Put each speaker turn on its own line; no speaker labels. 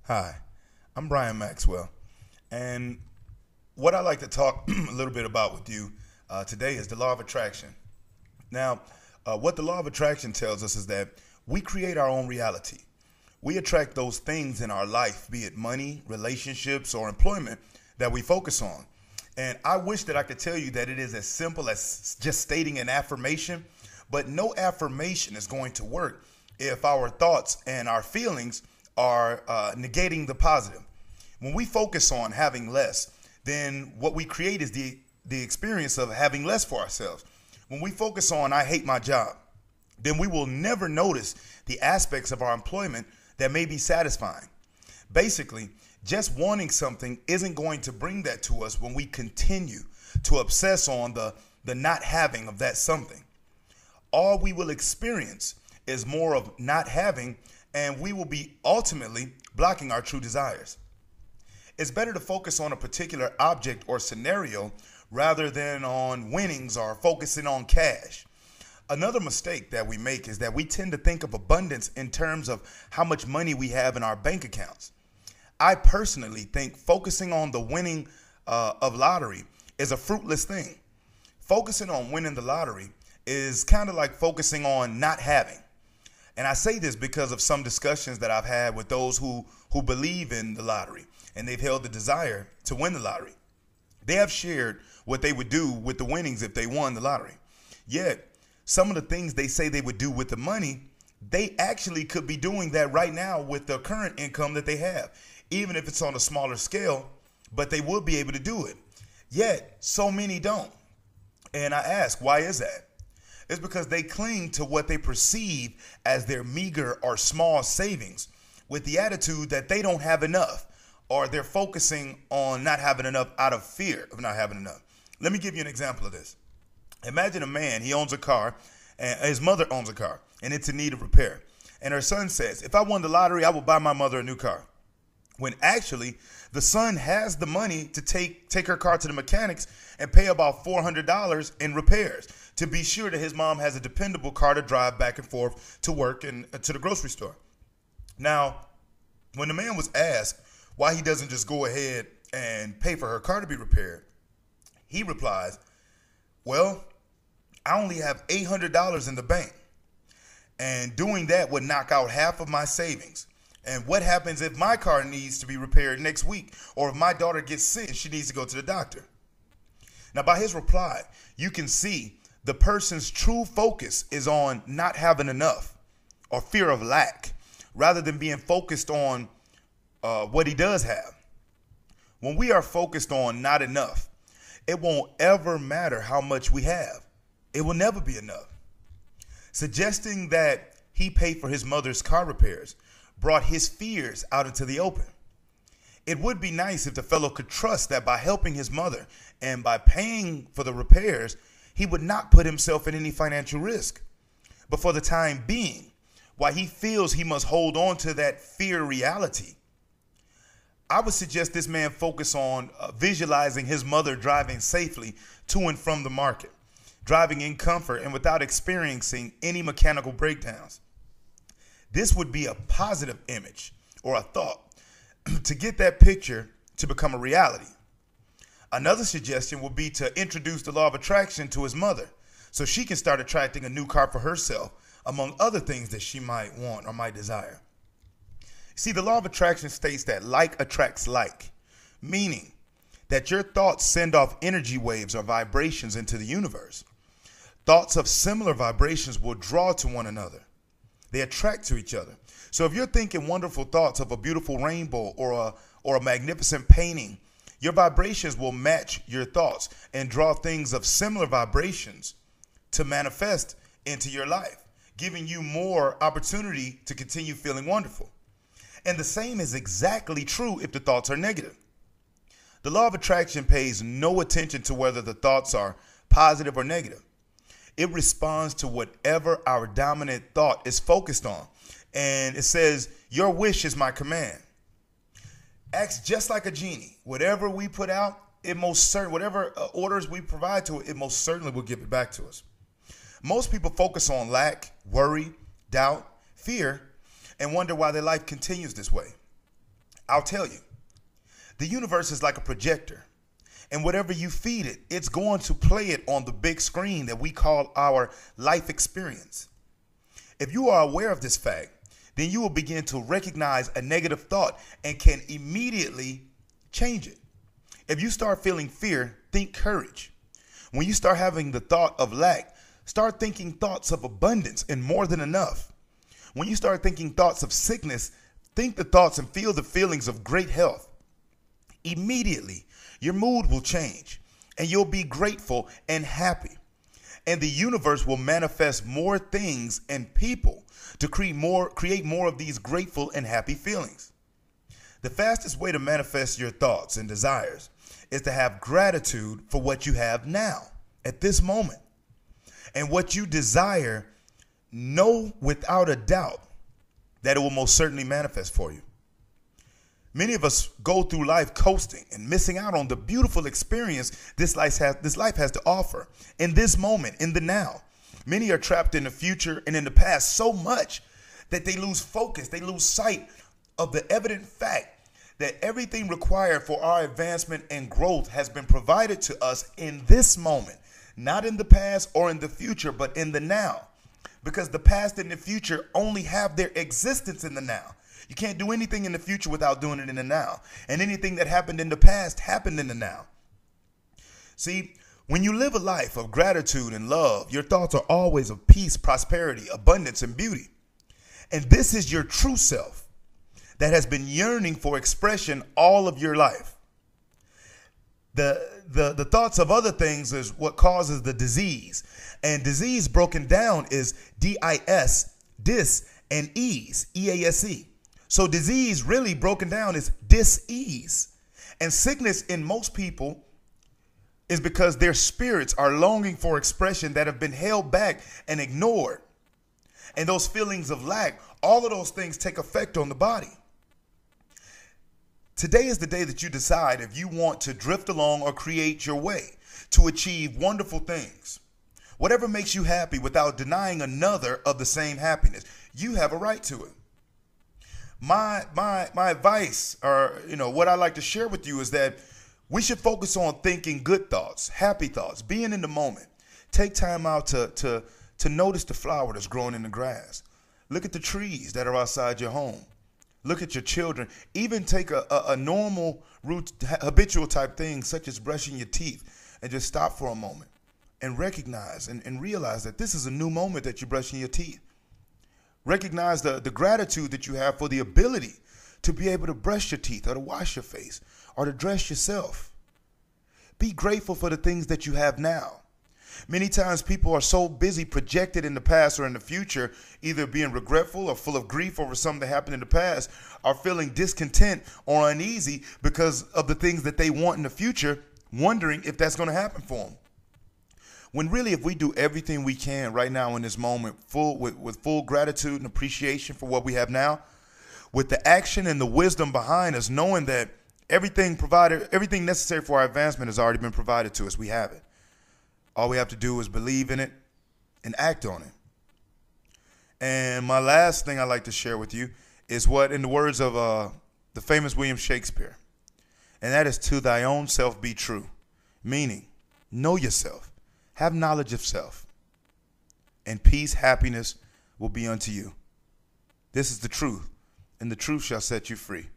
Hi, I'm Brian Maxwell, and what I'd like to talk a little bit about with you today is the law of attraction. Now, what the law of attraction tells us is that we create our own reality. We attract those things in our life, be it money, relationships, or employment, that we focus on. And I wish that I could tell you that it is as simple as just stating an affirmation, but no affirmation is going to work if our thoughts and our feelings are negating the positive. When we focus on having less, then what we create is the experience of having less for ourselves. When we focus on I hate my job, then we will never notice the aspects of our employment that may be satisfying. Basically, just wanting something isn't going to bring that to us when we continue to obsess on the not having of that something. All we will experience is more of not having, and we will be ultimately blocking our true desires. It's better to focus on a particular object or scenario rather than on winnings or focusing on cash. Another mistake that we make is that we tend to think of abundance in terms of how much money we have in our bank accounts. I personally think focusing on the winning of lottery is a fruitless thing. Focusing on winning the lottery is kind of like focusing on not having. And I say this because of some discussions that I've had with those who believe in the lottery and they've held the desire to win the lottery. They have shared what they would do with the winnings if they won the lottery. Yet, some of the things they say they would do with the money, they actually could be doing that right now with the current income that they have, even if it's on a smaller scale, but they would be able to do it. Yet, so many don't. And I ask, why is that? It's because they cling to what they perceive as their meager or small savings with the attitude that they don't have enough, or they're focusing on not having enough out of fear of not having enough. Let me give you an example of this. Imagine a man, he owns a car, and his mother owns a car, and it's in need of repair. And her son says, if I won the lottery, I will buy my mother a new car. When actually, the son has the money to take her car to the mechanics and pay about $400 in repairs to be sure that his mom has a dependable car to drive back and forth to work and to the grocery store. Now, when the man was asked why he doesn't just go ahead and pay for her car to be repaired, he replies, well, I only have $800 in the bank, and doing that would knock out half of my savings. And what happens if my car needs to be repaired next week, or if my daughter gets sick and she needs to go to the doctor? Now, by his reply, you can see the person's true focus is on not having enough or fear of lack, rather than being focused on what he does have. When we are focused on not enough, it won't ever matter how much we have. It will never be enough. Suggesting that he paid for his mother's car repairs brought his fears out into the open. It would be nice if the fellow could trust that by helping his mother and by paying for the repairs, he would not put himself in any financial risk. But for the time being, while he feels he must hold on to that fear reality, I would suggest this man focus on visualizing his mother driving safely to and from the market, driving in comfort and without experiencing any mechanical breakdowns. This would be a positive image or a thought to get that picture to become a reality. Another suggestion would be to introduce the law of attraction to his mother so she can start attracting a new car for herself, among other things that she might want or might desire. See, the law of attraction states that like attracts like, meaning that your thoughts send off energy waves or vibrations into the universe. Thoughts of similar vibrations will draw to one another. They attract to each other. So if you're thinking wonderful thoughts of a beautiful rainbow or a magnificent painting, your vibrations will match your thoughts and draw things of similar vibrations to manifest into your life, giving you more opportunity to continue feeling wonderful. And the same is exactly true if the thoughts are negative. The law of attraction pays no attention to whether the thoughts are positive or negative. It responds to whatever our dominant thought is focused on. And it says, your wish is my command. Acts just like a genie. Whatever we put out, whatever orders we provide to it, it most certainly will give it back to us. Most people focus on lack, worry, doubt, fear, and wonder why their life continues this way. I'll tell you. The universe is like a projector, and whatever you feed it, it's going to play it on the big screen that we call our life experience. If you are aware of this fact, then you will begin to recognize a negative thought and can immediately change it. If you start feeling fear, think courage. When you start having the thought of lack, start thinking thoughts of abundance and more than enough. When you start thinking thoughts of sickness, think the thoughts and feel the feelings of great health. Immediately, your mood will change and you'll be grateful and happy. And the universe will manifest more things and people to create more of these grateful and happy feelings. The fastest way to manifest your thoughts and desires is to have gratitude for what you have now, at this moment. And what you desire, know without a doubt that it will most certainly manifest for you. Many of us go through life coasting and missing out on the beautiful experience this life has to offer in this moment, in the now. Many are trapped in the future and in the past so much that they lose focus. They lose sight of the evident fact that everything required for our advancement and growth has been provided to us in this moment, not in the past or in the future, but in the now. Because the past and the future only have their existence in the now. You can't do anything in the future without doing it in the now. And anything that happened in the past happened in the now. See, when you live a life of gratitude and love, your thoughts are always of peace, prosperity, abundance, and beauty. And this is your true self that has been yearning for expression all of your life. The thoughts of other things is what causes the disease. And disease broken down is D-I-S, dis, and ease, E-A-S-E. So disease really broken down is dis-ease. And sickness in most people is because their spirits are longing for expression that have been held back and ignored. And those feelings of lack, all of those things take effect on the body. Today is the day that you decide if you want to drift along or create your way to achieve wonderful things. Whatever makes you happy without denying another of the same happiness, you have a right to it. My advice, or what I like to share with you, is that we should focus on thinking good thoughts, happy thoughts, being in the moment. Take time out to notice the flower that's growing in the grass. Look at the trees that are outside your home. Look at your children. Even take a normal, habitual type thing, such as brushing your teeth, and just stop for a moment and recognize and realize that this is a new moment that you're brushing your teeth. Recognize the gratitude that you have for the ability to be able to brush your teeth or to wash your face or to dress yourself. Be grateful for the things that you have now. Many times people are so busy projected in the past or in the future, either being regretful or full of grief over something that happened in the past, or feeling discontent or uneasy because of the things that they want in the future, wondering if that's going to happen for them. When really, if we do everything we can right now in this moment, with full gratitude and appreciation for what we have now, with the action and the wisdom behind us, knowing that everything necessary for our advancement has already been provided to us, we have it. All we have to do is believe in it and act on it. And my last thing I'd like to share with you is what, in the words of the famous William Shakespeare, and that is, to thy own self be true, meaning know yourself, have knowledge of self, and peace, happiness will be unto you. This is the truth, and the truth shall set you free.